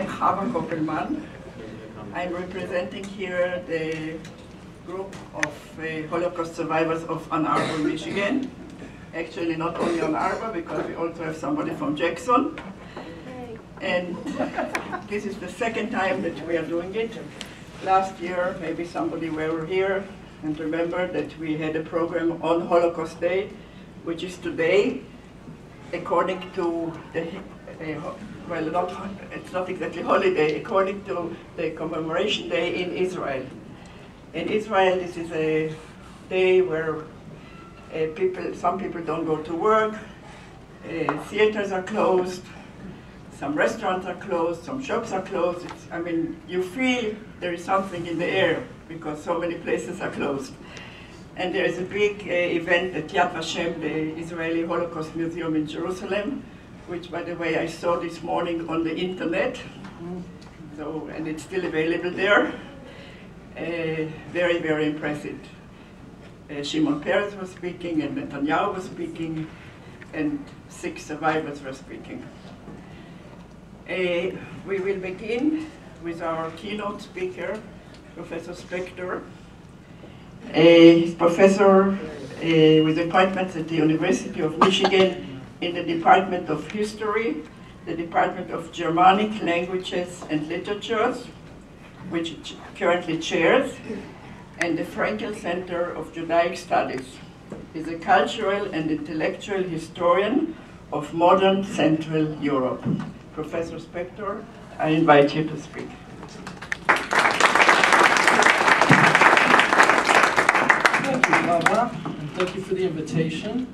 I'm Arbor. I'm representing here the group of Holocaust survivors of Ann Arbor, Michigan. Actually, not only Ann Arbor, because we also have somebody from Jackson. And this is the second time that we are doing it. Last year, maybe somebody were here and remember that we had a program on Holocaust Day, which is today, according to the, well, it's not exactly holiday, according to the commemoration day in Israel. In Israel, this is a day where some people don't go to work, theaters are closed, some restaurants are closed, some shops are closed. I mean, you feel there is something in the air because so many places are closed. And there is a big event at Yad Vashem, the Israeli Holocaust Museum in Jerusalem, which, by the way, I saw this morning on the internet. So, and it's still available there. Very, very impressive. Shimon Peres was speaking, and Netanyahu was speaking, and 6 survivors were speaking. We will begin with our keynote speaker, Professor Spector. He's professor with appointments at the University of Michigan in the Department of History, the Department of Germanic Languages and Literatures, which he currently chairs, and the Frankel Center of Judaic Studies. He's a cultural and intellectual historian of modern Central Europe. Professor Spector, I invite you to speak. Thank you, Barbara, and thank you for the invitation.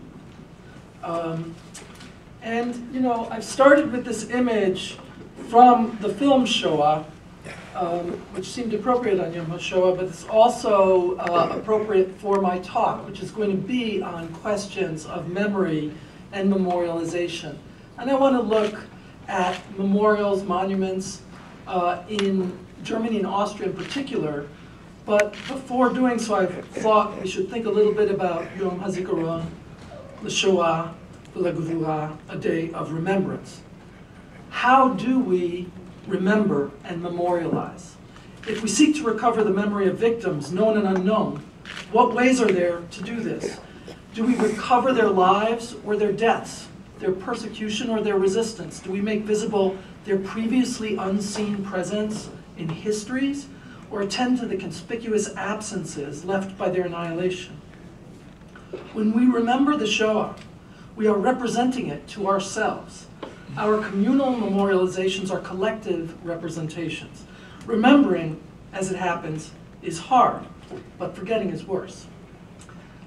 And, you know, I've started with this image from the film Shoah, which seemed appropriate on Yom HaShoah, but it's also appropriate for my talk, which is going to be on questions of memory and memorialization. And I want to look at memorials, monuments in Germany and Austria in particular. But before doing so, I thought we should think a little bit about Yom HaZikaron, the Shoah, the Gevurah, a day of remembrance. How do we remember and memorialize? If we seek to recover the memory of victims, known and unknown, what ways are there to do this? Do we recover their lives or their deaths, their persecution or their resistance? Do we make visible their previously unseen presence in histories, or attend to the conspicuous absences left by their annihilation? When we remember the Shoah, we are representing it to ourselves. Our communal memorializations are collective representations. Remembering, as it happens, is hard, but forgetting is worse.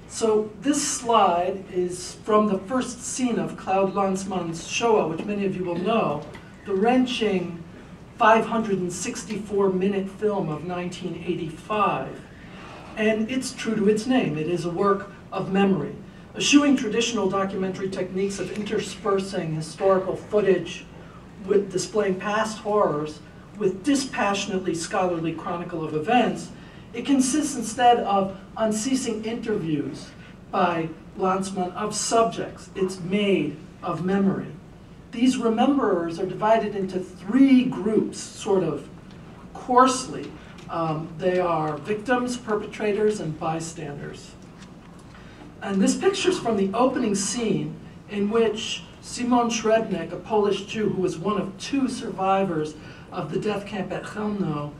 So this slide is from the first scene of Claude Lanzmann's Shoah, which many of you will know, the wrenching 564-minute film of 1985. And it's true to its name. It is a work of memory, eschewing traditional documentary techniques of interspersing historical footage with displaying past horrors with dispassionately scholarly chronicle of events. It consists instead of unceasing interviews by Lanzmann of subjects. It's made of memory. These rememberers are divided into 3 groups, sort of coarsely. They are victims, perpetrators, and bystanders. And this picture's from the opening scene in which Simon Srebnik, a Polish Jew who was one of 2 survivors of the death camp at Chelmno,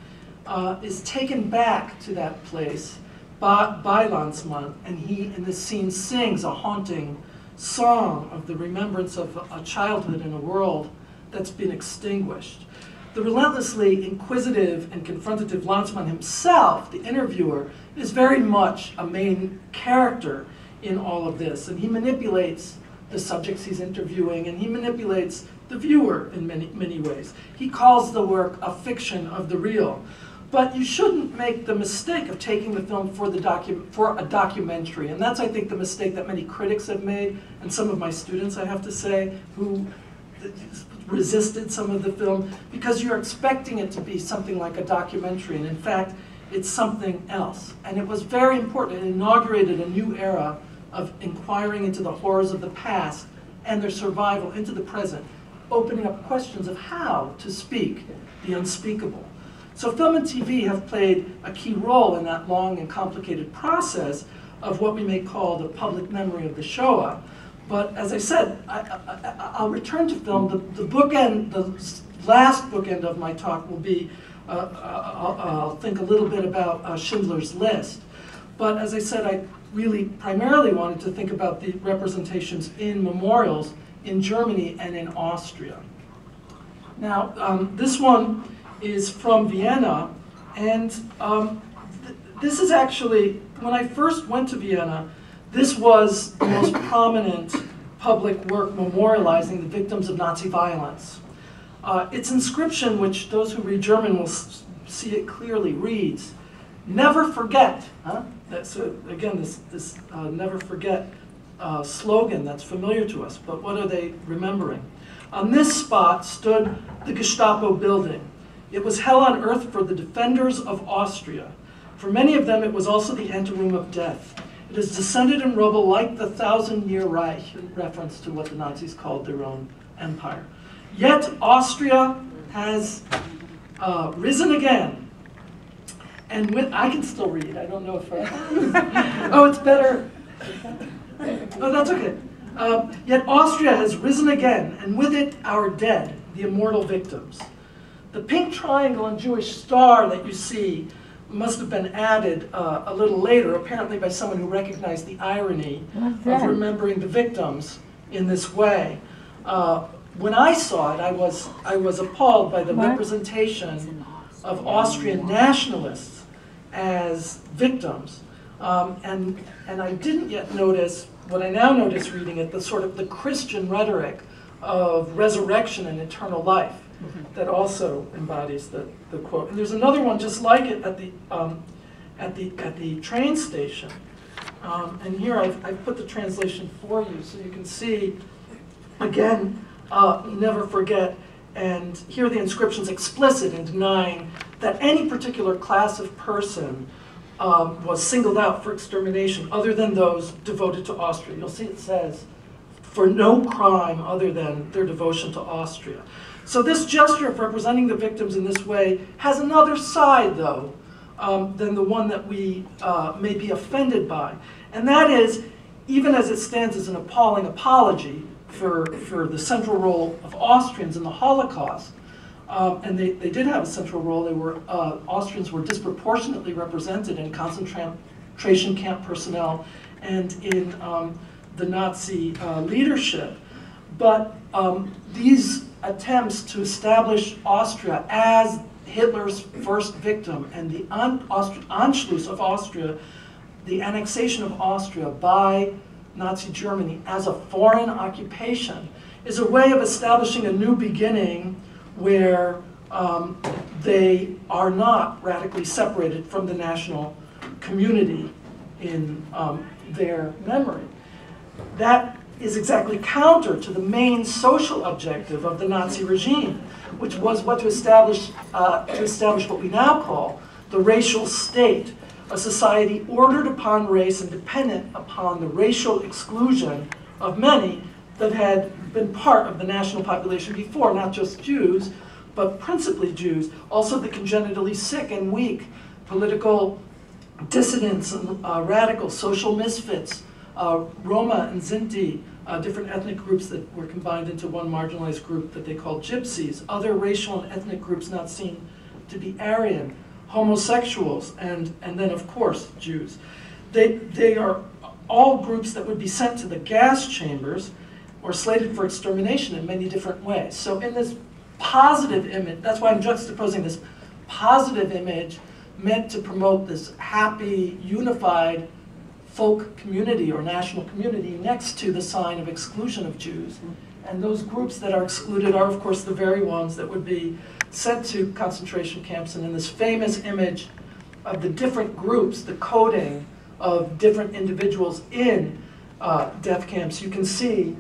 is taken back to that place by Lanzmann, and he, in this scene, sings a haunting song of the remembrance of a childhood in a world that's been extinguished. The relentlessly inquisitive and confrontative Lanzmann himself, the interviewer, is very much a main character in all of this, and he manipulates the subjects he's interviewing, and he manipulates the viewer in many ways. He calls the work a fiction of the real. But you shouldn't make the mistake of taking the film for a documentary. And that's, I think, the mistake that many critics have made, and some of my students, I have to say, who resisted some of the film, because you're expecting it to be something like a documentary. And in fact, it's something else. And it was very important. It inaugurated a new era of inquiring into the horrors of the past and their survival into the present. opening up questions of how to speak the unspeakable. So film and TV have played a key role in that long and complicated process of what we may call the public memory of the Shoah. But as I said, I'll return to film. The bookend, the last bookend of my talk will be, I'll think a little bit about Schindler's List. But as I said, I really primarily wanted to think about the representations in memorials in Germany and in Austria. Now, this one is from Vienna, and this is actually, when I first went to Vienna, this was the most prominent public work memorializing the victims of Nazi violence. Its inscription, which those who read German will see it clearly, reads, "Never forget." That's again this "never forget" slogan that's familiar to us. But what are they remembering? On this spot stood the Gestapo building. It was hell on earth for the defenders of Austria. For many of them, it was also the anteroom of death. It has descended in rubble like the 1,000-year Reich, in reference to what the Nazis called their own empire. Yet Austria has risen again. And I can still read. I don't know if oh, it's better. Oh, that's okay. Yet Austria has risen again, and with it our dead, the immortal victims. The pink triangle and Jewish star that you see must have been added a little later, apparently by someone who recognized the irony of remembering the victims in this way. When I saw it, I was appalled by the representation of Austrian nationalists as victims. And I didn't yet notice, what I now notice reading it, the sort of the Christian rhetoric of resurrection and eternal life that also embodies the quote. And there's another one just like it at the train station. And here I've put the translation for you so you can see, again, never forget. And here the inscription's explicit in denying that any particular class of person was singled out for extermination other than those devoted to Austria. You'll see it says, for no crime other than their devotion to Austria. So this gesture of representing the victims in this way has another side, though, than the one that we may be offended by. And that is, even as it stands as an appalling apology for the central role of Austrians in the Holocaust, and they did have a central role. They were, Austrians were disproportionately represented in concentration camp personnel and in the Nazi leadership. But these attempts to establish Austria as Hitler's first victim and the Anschluss of Austria, the annexation of Austria by Nazi Germany as a foreign occupation, is a way of establishing a new beginning where they are not radically separated from the national community in their memory. That is exactly counter to the main social objective of the Nazi regime, which was to establish what we now call the racial state, a society ordered upon race and dependent upon the racial exclusion of many that had been part of the national population before, not just Jews, but principally Jews, also the congenitally sick and weak, political dissidents and radical social misfits, Roma and Sinti, different ethnic groups that were combined into one marginalized group that they called gypsies, other racial and ethnic groups not seen to be Aryan, homosexuals, and then of course Jews. They are all groups that would be sent to the gas chambers or slated for extermination in many different ways. So in this positive image, that's why I'm juxtaposing this positive image meant to promote this happy, unified folk community or national community next to the sign of exclusion of Jews. And those groups that are excluded are, of course, the very ones that would be sent to concentration camps. And in this famous image of the different groups, the coding of different individuals in death camps, you can see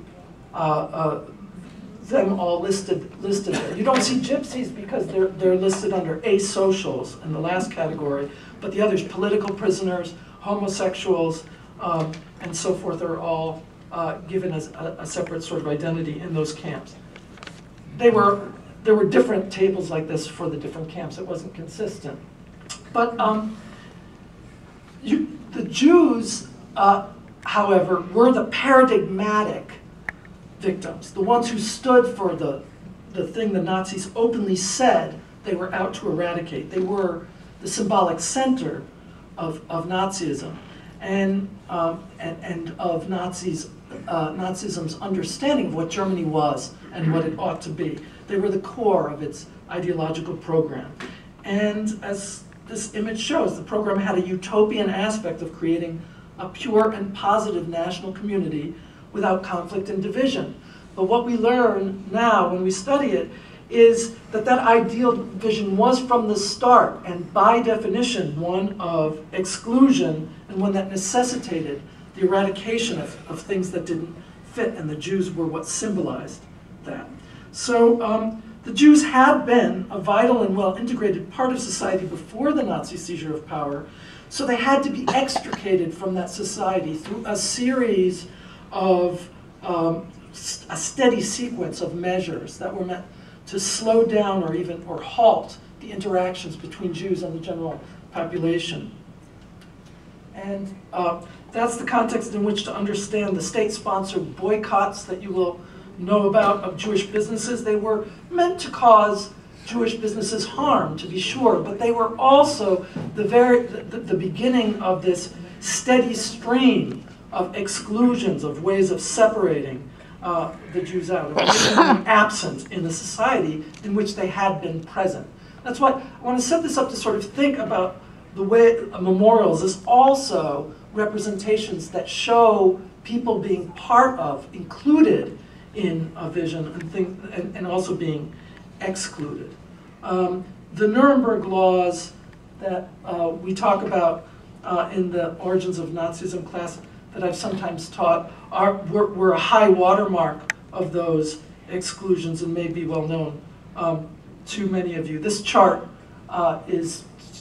them all listed there. You don't see gypsies because they're listed under asocials in the last category, but the others, political prisoners, homosexuals, and so forth, are all given as a separate sort of identity in those camps. there were different tables like this for the different camps. It wasn't consistent. But the Jews, however, were the paradigmatic victims, the ones who stood for the thing the Nazis openly said they were out to eradicate. They were the symbolic center of Nazism and of Nazism's understanding of what Germany was and what it ought to be. They were the core of its ideological program. And as this image shows, the program had a utopian aspect of creating a pure and positive national community without conflict and division. But what we learn now when we study it is that that ideal vision was from the start, and by definition, one of exclusion and one that necessitated the eradication of things that didn't fit, and the Jews were what symbolized that. So the Jews had been a vital and well-integrated part of society before the Nazi seizure of power, so they had to be extricated from that society through a series of a steady sequence of measures that were meant to slow down or halt the interactions between Jews and the general population. And that's the context in which to understand the state-sponsored boycotts that you will know about of Jewish businesses. They were meant to cause Jewish businesses harm, to be sure, but they were also the beginning of this steady stream of exclusions, of ways of separating the Jews out, of making them absent in the society in which they had been present. That's why I want to set this up to sort of think about the way memorials is also representations that show people being part of, included in a vision, and also being excluded. The Nuremberg laws that we talk about in the Origins of Nazism class that I've sometimes taught were a high watermark of those exclusions and may be well known to many of you. This chart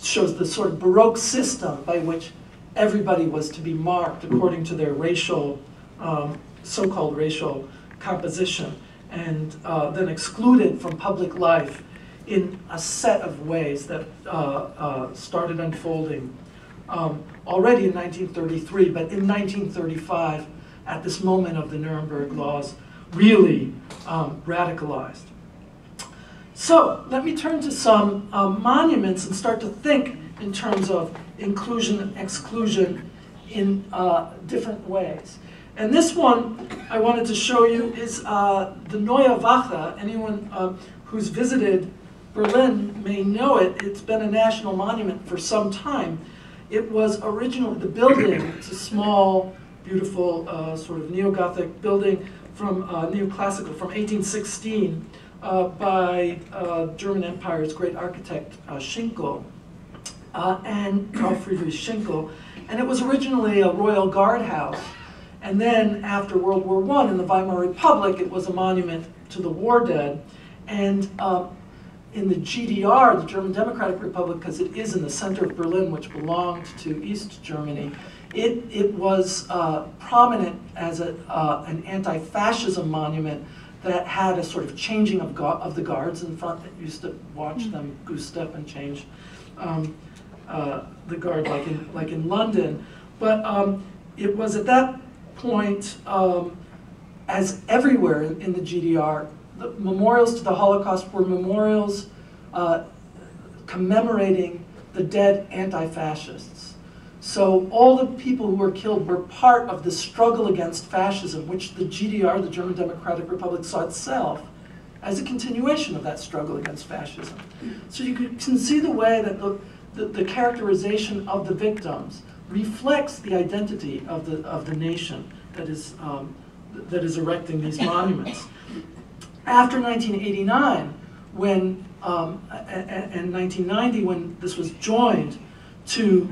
shows the sort of Baroque system by which everybody was to be marked according to their racial, so-called racial composition, and then excluded from public life in a set of ways that started unfolding already in 1933, but in 1935, at this moment of the Nuremberg laws, really radicalized. So let me turn to some monuments and start to think in terms of inclusion and exclusion in different ways. And this one I wanted to show you is the Neue Wache. Anyone who's visited Berlin may know it. It's been a national monument for some time. It was originally, the building, it's a small, beautiful, sort of neo-Gothic building from neoclassical, from 1816 by German Empire's great architect Schinkel and Carl Friedrich Schinkel. And it was originally a royal guardhouse. And then after World War I in the Weimar Republic, it was a monument to the war dead. And in the GDR, the German Democratic Republic, because it is in the center of Berlin, which belonged to East Germany, it was prominent as an anti-fascism monument that had a sort of changing of the guards in front that used to watch them goose step and change the guard like in London. But it was at that point, as everywhere in the GDR, the memorials to the Holocaust were memorials commemorating the dead anti-fascists. So all the people who were killed were part of the struggle against fascism, which the GDR, the German Democratic Republic, saw itself as a continuation of that struggle against fascism. So you can see the way that the characterization of the victims reflects the identity of the nation that is erecting these monuments. After 1989, when and 1990, when this was joined to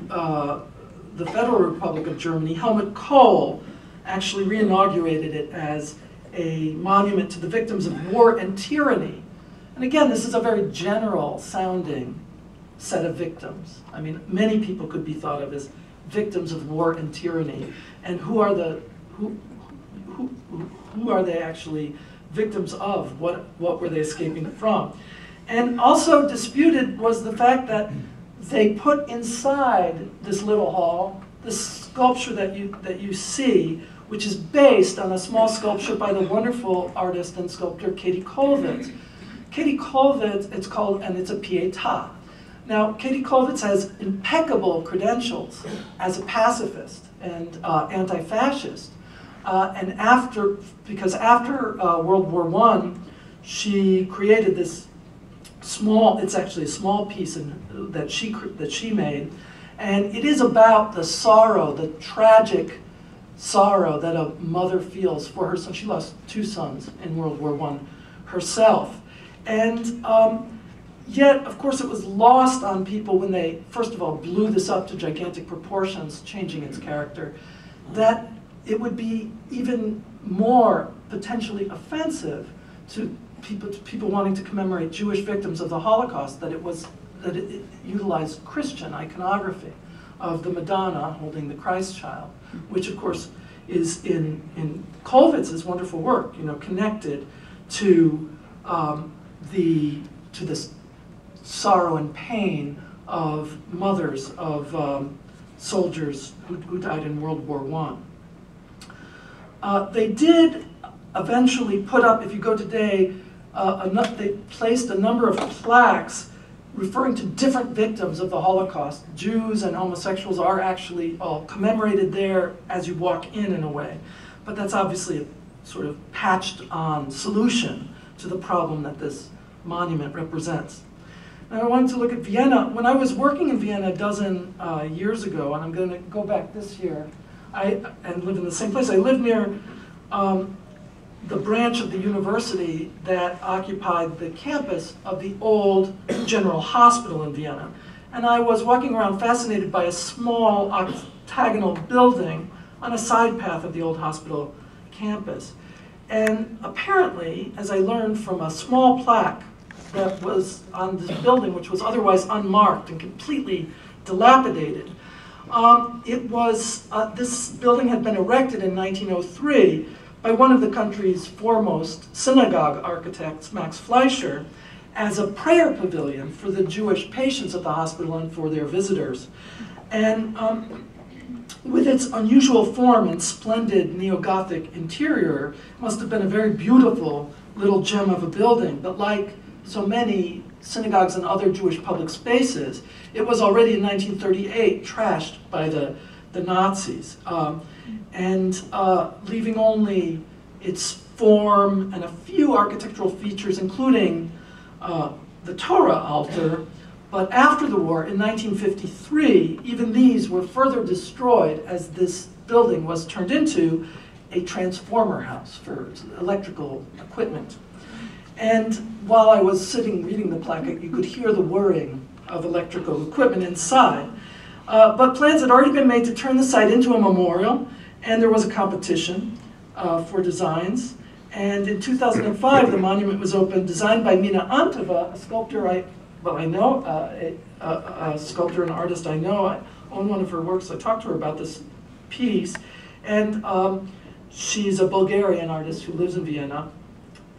the Federal Republic of Germany, Helmut Kohl actually reinaugurated it as a monument to the victims of war and tyranny. And again, this is a very general sounding set of victims. I mean, many people could be thought of as victims of war and tyranny. And who are they actually victims of, what were they escaping from. And also disputed was the fact that they put inside this little hall this sculpture that you see, which is based on a small sculpture by the wonderful artist and sculptor Katie Kollwitz. Katie Kollwitz, it's called, and it's a Pietà. Now, Katie Kollwitz has impeccable credentials as a pacifist and anti-fascist. Because after World War I, she created this small, it's actually a small piece that she made, and it is about the sorrow, the tragic sorrow that a mother feels for her son. She lost 2 sons in World War I herself. And yet, of course, it was lost on people when they, first of all, blew this up to gigantic proportions, changing its character, that it would be even more potentially offensive to people wanting to commemorate Jewish victims of the Holocaust, that it utilized Christian iconography of the Madonna holding the Christ child, which of course is in Kollwitz's wonderful work, connected to this sorrow and pain of mothers of soldiers who died in World War I. They did eventually put up, if you go today, they placed a number of plaques referring to different victims of the Holocaust. Jews and homosexuals are actually all commemorated there as you walk in a way. But that's obviously a sort of patched on solution to the problem that this monument represents. Now I wanted to look at Vienna. When I was working in Vienna a dozen years ago, and I'm going to go back this year, and live in the same place. I lived near the branch of the university that occupied the campus of the old General Hospital in Vienna. And I was walking around fascinated by a small octagonal building on a side path of the old hospital campus. And apparently, as I learned from a small plaque that was on this building, which was otherwise unmarked and completely dilapidated, this building had been erected in 1903 by one of the country's foremost synagogue architects, Max Fleischer, as a prayer pavilion for the Jewish patients at the hospital and for their visitors. And with its unusual form and splendid neo-Gothic interior, it must have been a very beautiful little gem of a building. But like so many synagogues and other Jewish public spaces, it was already in 1938 trashed by the Nazis, leaving only its form and a few architectural features, including the Torah altar. But after the war, in 1953, even these were further destroyed as this building was turned into a transformer house for electrical equipment. And while I was sitting reading the plaque, you could hear the whirring of electrical equipment inside. But plans had already been made to turn the site into a memorial, and there was a competition for designs. And in 2005, the monument was opened, designed by Mina Antova, a sculptor a sculptor and artist I know. I own one of her works. I talked to her about this piece. And she's a Bulgarian artist who lives in Vienna.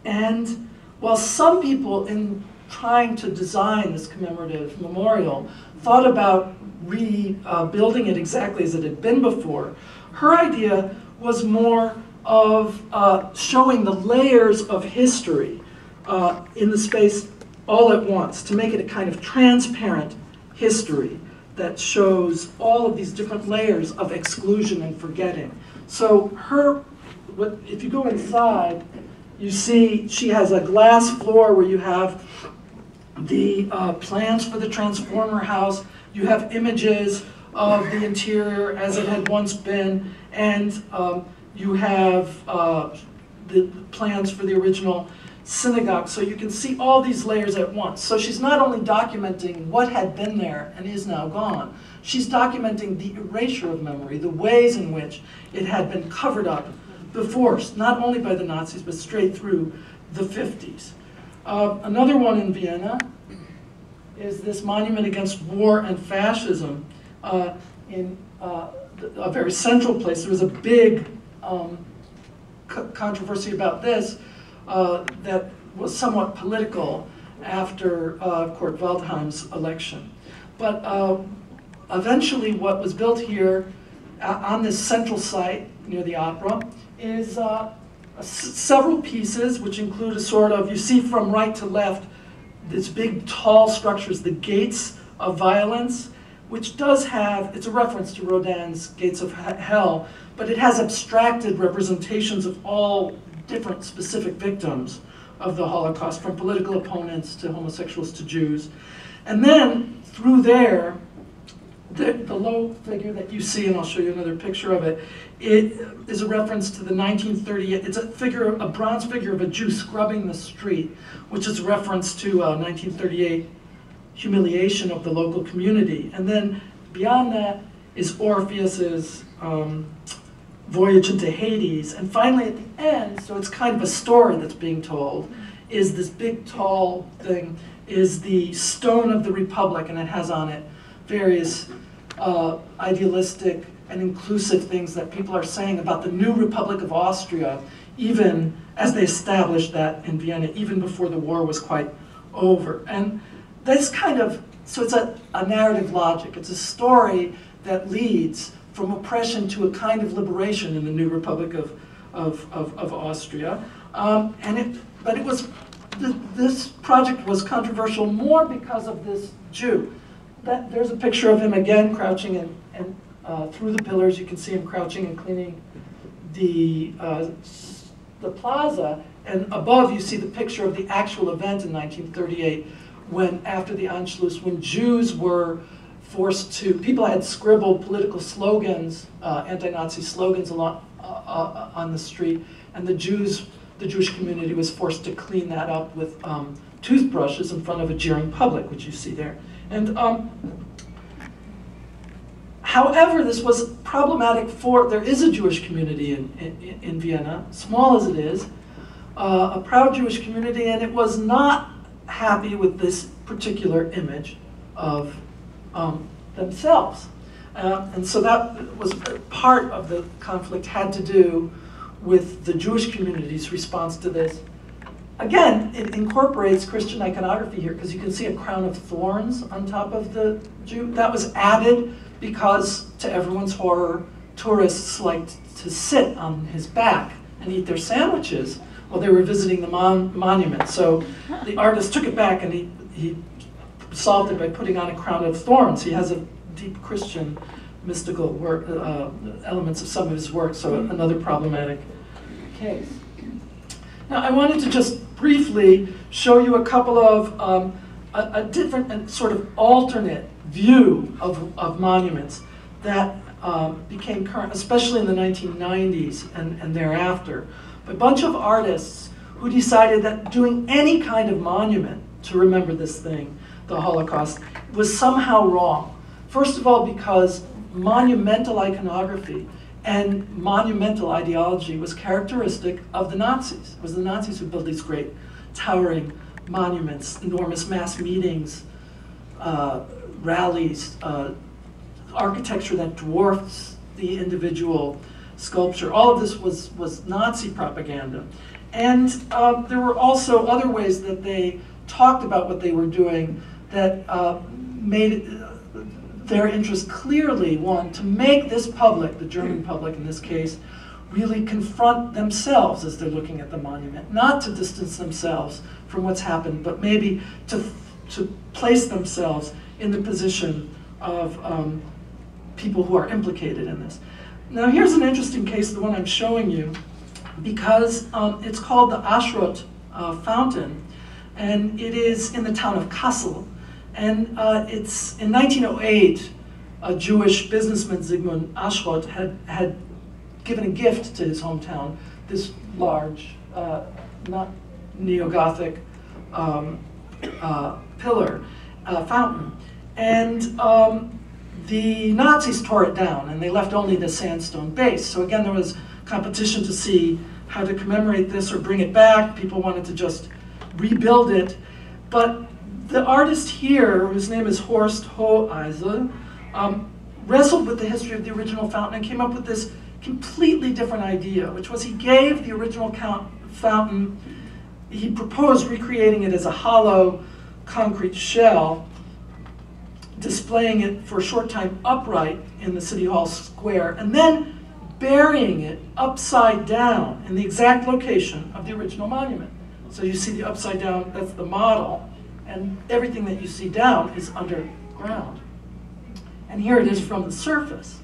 And while some people in trying to design this commemorative memorial thought about rebuilding it exactly as it had been before, her idea was more of showing the layers of history in the space all at once, to make it a kind of transparent history that shows all of these different layers of exclusion and forgetting. So if you go inside, you see she has a glass floor where you have the plans for the transformer house. You have images of the interior as it had once been, and you have the plans for the original synagogue. So you can see all these layers at once. So she's not only documenting what had been there and is now gone, she's documenting the erasure of memory, the ways in which it had been covered up before, not only by the Nazis, but straight through the 50s. Another one in Vienna is this monument against war and fascism in a very central place. There was a big controversy about this. that was somewhat political after Kurt Waldheim's election. But eventually what was built here on this central site near the opera is several pieces, which include a sort of, you see from right to left, this big tall structures, the gates of violence, which does have, it's a reference to Rodin's Gates of Hell, but it has abstracted representations of all different specific victims of the Holocaust, from political opponents to homosexuals to Jews. And then through there, the low figure that you see, and I'll show you another picture of it, it is a reference to the 1938, it's a bronze figure of a Jew scrubbing the street, which is a reference to 1938 humiliation of the local community. And then beyond that is Orpheus's voyage into Hades. And finally at the end, so it's kind of a story that's being told, is this big tall thing, is the Stone of the Republic, and it has on it various idealistic and inclusive things that people are saying about the new Republic of Austria, even as they established that in Vienna, even before the war was quite over. And this kind of, so it's a narrative logic. It's a story that leads from oppression to a kind of liberation in the new Republic of Austria. But it was, this project was controversial more because of this Jew. There's a picture of him again crouching and through the pillars. You can see him crouching and cleaning the plaza. And above you see the picture of the actual event in 1938, when after the Anschluss, when Jews were forced to, people had scribbled political slogans, anti-Nazi slogans along, on the street, and the Jewish community was forced to clean that up with toothbrushes in front of a jeering public, which you see there. And however, this was problematic for, there is a Jewish community in Vienna, small as it is, a proud Jewish community, and it was not happy with this particular image of themselves. And so that was part of the conflict, had to do with the Jewish community's response to this. Again, it incorporates Christian iconography here, because you can see a crown of thorns on top of the Jew. That was added because, to everyone's horror, tourists liked to sit on his back and eat their sandwiches while they were visiting the monument. So the artist took it back and he solved it by putting on a crown of thorns. He has a deep Christian mystical work, elements of some of his work, so another problematic case. Now I wanted to just briefly show you a couple of, a different and sort of alternate view of monuments that became current, especially in the 1990s and thereafter. A bunch of artists who decided that doing any kind of monument to remember this thing, the Holocaust, was somehow wrong. First of all, because monumental iconography and monumental ideology was characteristic of the Nazis. It was the Nazis who built these great towering monuments, enormous mass meetings, rallies, architecture that dwarfs the individual sculpture. All of this was Nazi propaganda. And there were also other ways that they talked about what they were doing that made their interest clearly, one, to make this public, the German public in this case, really confront themselves as they're looking at the monument, not to distance themselves from what's happened, but maybe to place themselves in the position of people who are implicated in this. Now here's an interesting case, the one I'm showing you, because it's called the Aschrott Fountain, and it is in the town of Kassel. And it's in 1908, a Jewish businessman, Zygmunt Aschrott, had given a gift to his hometown, this large, not neo-Gothic pillar, fountain. And the Nazis tore it down, and they left only the sandstone base. So again, there was competition to see how to commemorate this or bring it back. People wanted to just rebuild it. But the artist here, whose name is Horst Hoheisel, wrestled with the history of the original fountain and came up with this completely different idea, which was he gave the original fountain he proposed recreating it as a hollow concrete shell, displaying it for a short time upright in the City Hall square, and then burying it upside down in the exact location of the original monument. So you see the upside down, that's the model, and everything that you see down is underground. And here it is from the surface.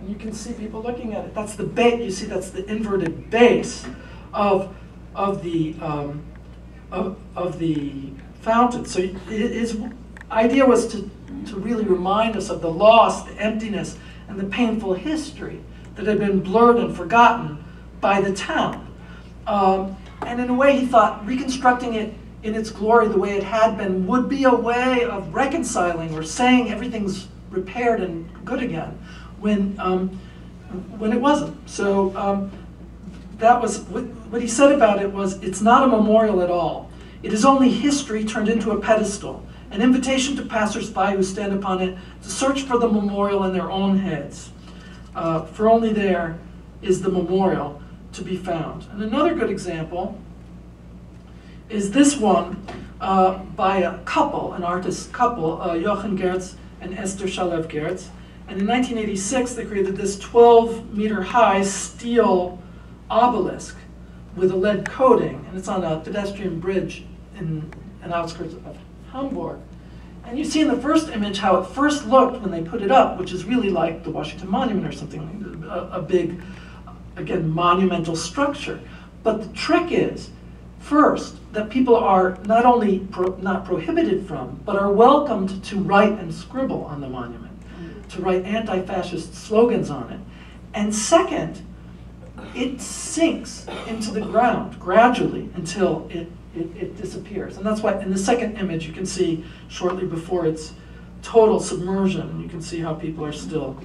And you can see people looking at it. That's the base, you see that's the inverted base of the fountain. So his idea was to really remind us of the loss, the emptiness, and the painful history that had been blurred and forgotten by the town. And in a way, he thought reconstructing it in its glory the way it had been would be a way of reconciling or saying everything's repaired and good again when it wasn't. So that was what he said about it was, it's not a memorial at all. It is only history turned into a pedestal, an invitation to passers-by who stand upon it to search for the memorial in their own heads. For only there is the memorial to be found. And another good example is this one by a couple, an artist couple, Jochen Gertz and Esther Shalev Gertz. And in 1986, they created this 12-meter-high steel obelisk with a lead coating, and it's on a pedestrian bridge in an outskirts of Hamburg. And you see in the first image how it first looked when they put it up, which is really like the Washington Monument or something, a big, again, monumental structure. But the trick is, first, that people are not only not prohibited from, but are welcomed to write and scribble on the monument, to write anti-fascist slogans on it. And second, it sinks into the ground gradually until it disappears. And that's why in the second image you can see shortly before its total submersion, you can see how people are still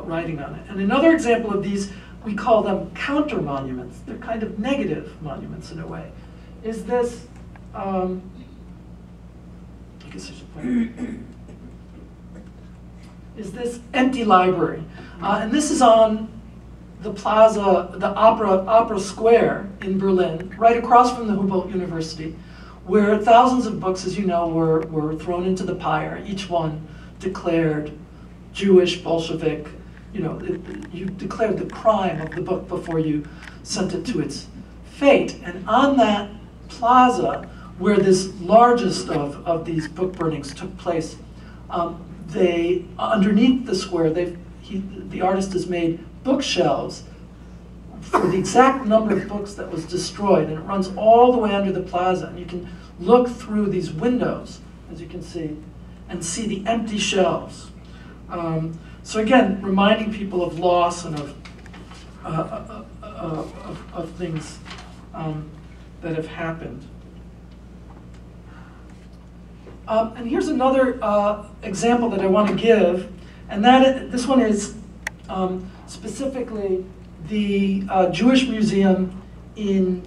writing on it. And another example of these, we call them counter monuments. They're kind of negative monuments in a way. Is this, I guess I should point is this empty library. And this is on the plaza, the Opera Square in Berlin, right across from the Humboldt University, where thousands of books, as you know, were thrown into the pyre, each one declared Jewish, Bolshevik. You know, you declared the crime of the book before you sent it to its fate. And on that plaza, where this largest of these book burnings took place, they, underneath the square, the artist has made bookshelves for the exact number of books that was destroyed, and it runs all the way under the plaza, and you can look through these windows, as you can see, and see the empty shelves. So again, reminding people of loss and of things that have happened. And here's another example that I want to give, and this one is specifically the Jewish Museum in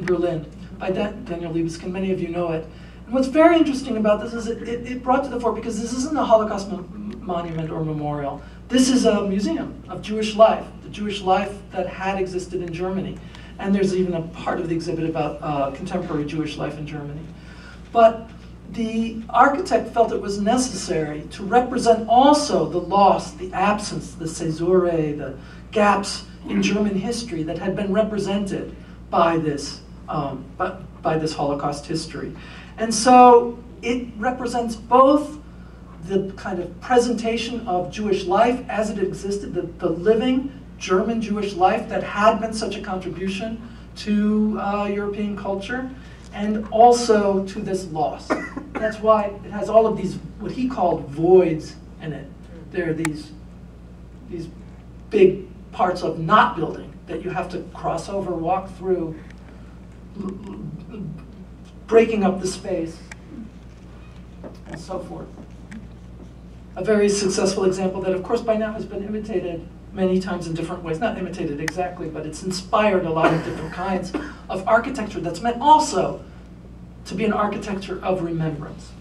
Berlin by Daniel Libeskind. Many of you know it. And what's very interesting about this is it brought to the fore, because this isn't a Holocaust monument or memorial. This is a museum of Jewish life, the Jewish life that had existed in Germany. And there's even a part of the exhibit about contemporary Jewish life in Germany. But the architect felt it was necessary to represent also the loss, the absence, the caesurae, the gaps in German history that had been represented by this Holocaust history. And so it represents both the kind of presentation of Jewish life as it existed, the living German Jewish life that had been such a contribution to European culture, and also to this loss. That's why it has all of these, what he called voids in it. There are these big parts of not building that you have to cross over, walk through, breaking up the space, and so forth. A very successful example that, of course, by now has been imitated many times in different ways. Not imitated exactly, but it's inspired a lot of different kinds of architecture that's meant also to be an architecture of remembrance.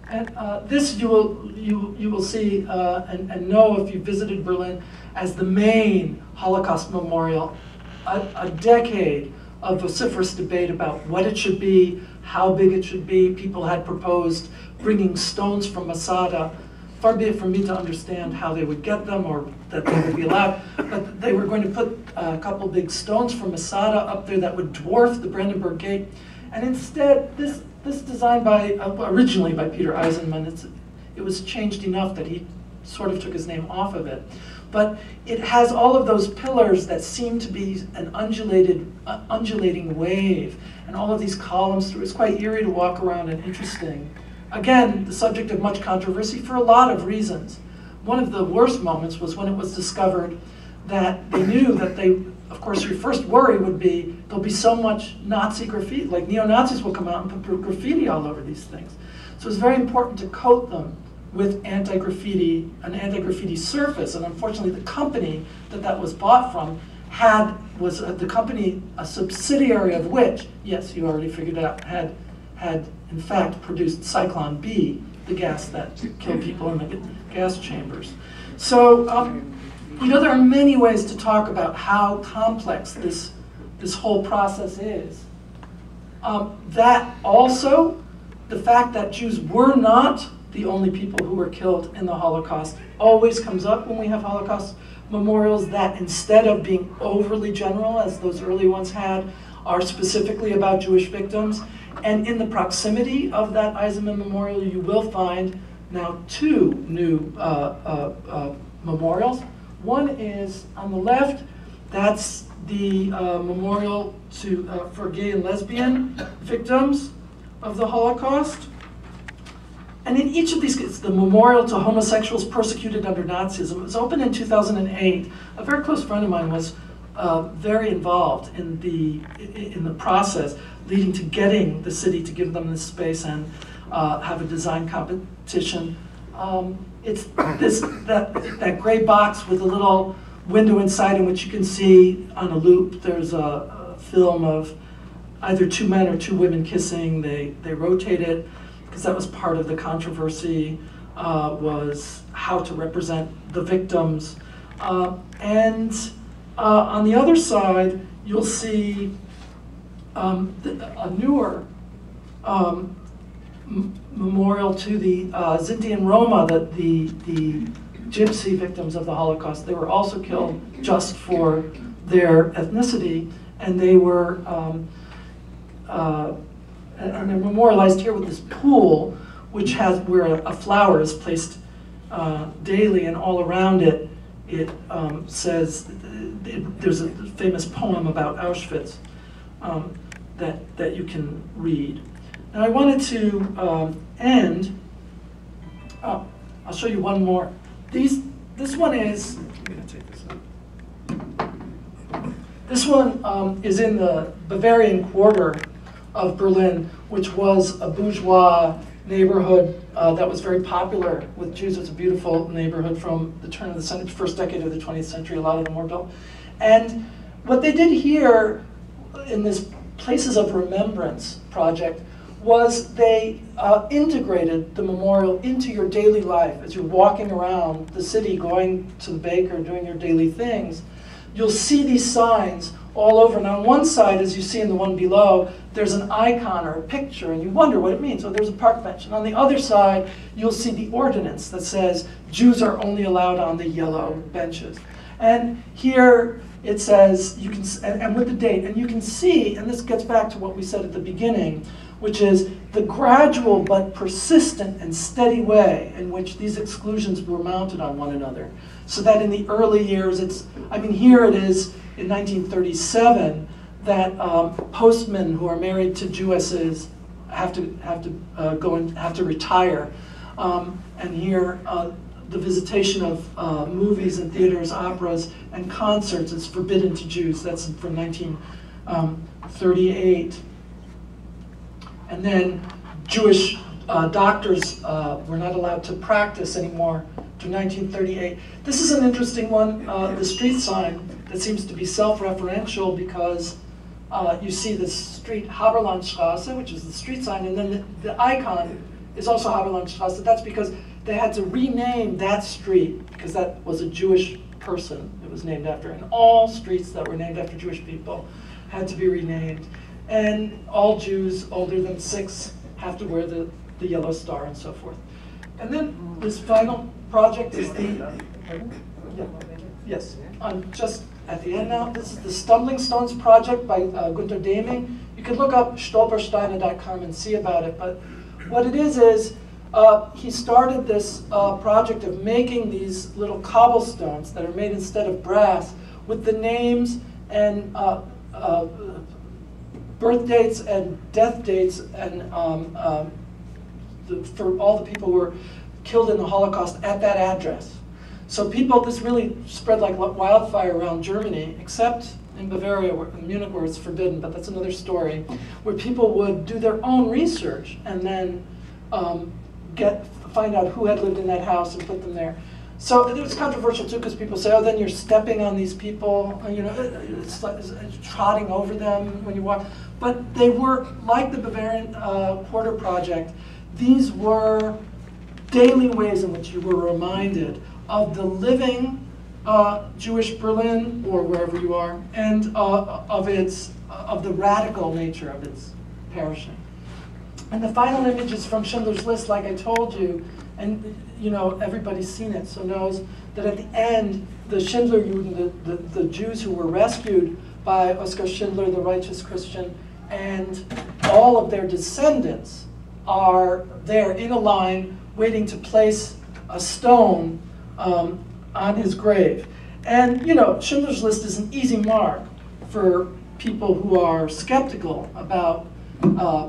And this you will see and know if you visited Berlin as the main Holocaust memorial, a decade a vociferous debate about what it should be, how big it should be. People had proposed bringing stones from Masada. Far be it from me to understand how they would get them or that they would be allowed, but they were going to put a couple big stones from Masada up there that would dwarf the Brandenburg Gate. And instead, this design originally by Peter Eisenman, it was changed enough that he sort of took his name off of it. But it has all of those pillars that seem to be an undulating wave, and all of these columns through. It's quite eerie to walk around and interesting. Again, the subject of much controversy for a lot of reasons. One of the worst moments was when it was discovered that they knew that of course, your first worry would be there'll be so much Nazi graffiti, like neo-Nazis will come out and put graffiti all over these things. So it's very important to coat them with an anti-graffiti surface, and unfortunately the company that was bought from was the company, a subsidiary of which, yes, you already figured out, had in fact produced Cyclone B, the gas that killed people in the gas chambers. So, there are many ways to talk about how complex this whole process is. That also, the fact that Jews were not the only people who were killed in the Holocaust always comes up when we have Holocaust memorials that, instead of being overly general, as those early ones had, are specifically about Jewish victims. And in the proximity of that Eisenman memorial, you will find now two new memorials. One is on the left. That's the memorial for gay and lesbian victims of the Holocaust. And in each of these, it's the memorial to homosexuals persecuted under Nazism. It was opened in 2008. A very close friend of mine was very involved in the process leading to getting the city to give them this space and have a design competition. It's that gray box with a little window inside in which you can see on a loop. There's a film of either two men or two women kissing. They rotate it because that was part of the controversy, was how to represent the victims. And on the other side, you'll see a newer memorial to the Sinti and Roma, the gypsy victims of the Holocaust. They were also killed just for their ethnicity, and they were and they're memorialized here with this pool, which has where a flower is placed daily, and all around it, it says there's a famous poem about Auschwitz that you can read. Now I wanted to end. Oh, I'll show you one more. This one is. I'm going to take this out. This one is in the Bavarian Quarter of Berlin, which was a bourgeois neighborhood that was very popular with Jews. It's a beautiful neighborhood from the turn of the first decade of the 20th century. A lot of them were built. And what they did here in this Places of Remembrance project was they integrated the memorial into your daily life. As you're walking around the city, going to the baker, doing your daily things, you'll see these signs all over. And on one side, as you see in the one below, there's an icon or a picture, and you wonder what it means. So there's a park bench. And on the other side, you'll see the ordinance that says Jews are only allowed on the yellow benches. And here it says, you can, and with the date, and you can see, and this gets back to what we said at the beginning, which is the gradual but persistent and steady way in which these exclusions were mounted on one another. So that in the early years, here it is in 1937 that postmen who are married to Jewesses have to retire, and here the visitation of movies and theaters, operas, and concerts is forbidden to Jews. That's from 1938. And then Jewish doctors were not allowed to practice anymore to 1938. This is an interesting one, the street sign that seems to be self-referential because you see the street Haberlandstraße, which is the street sign, and then the icon is also Haberlandstraße. That's because they had to rename that street because that was a Jewish person it was named after. And all streets that were named after Jewish people had to be renamed. And all Jews older than 6 have to wear the yellow star and so forth. And then this final project is the, yes, I'm just at the end now. This is the Stumbling Stones project by Gunther Deming. You can look up stolpersteine.com and see about it. But what it is he started this project of making these little cobblestones that are made instead of brass with the names and birth dates and death dates and for all the people who were killed in the Holocaust at that address. So this really spread like wildfire around Germany, except in Bavaria, in Munich, where it's forbidden, but that's another story, where people would do their own research and then find out who had lived in that house and put them there. So it was controversial too, because people say, oh, then you're stepping on these people, it's like trotting over them when you walk. But they were, like the Bavarian Quarter Project, these were daily ways in which you were reminded of the living Jewish Berlin, or wherever you are, and of the radical nature of its perishing. And the final image is from Schindler's List, like I told you, and everybody's seen it, so knows that at the end, the Schindlerjuden, the Jews who were rescued by Oskar Schindler, the righteous Christian, and all of their descendants are there in a line waiting to place a stone on his grave. And Schindler's List is an easy mark for people who are skeptical about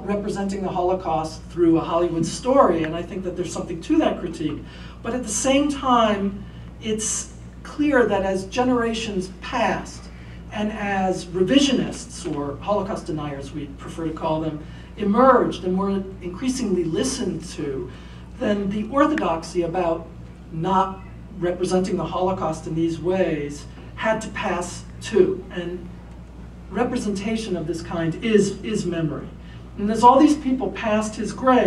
representing the Holocaust through a Hollywood story, and I think that there's something to that critique. But at the same time, it's clear that as generations passed, and as revisionists, or Holocaust deniers we prefer to call them, emerged and were increasingly listened to, then the orthodoxy about not representing the Holocaust in these ways had to pass too. And representation of this kind is memory. And as all these people passed his grave,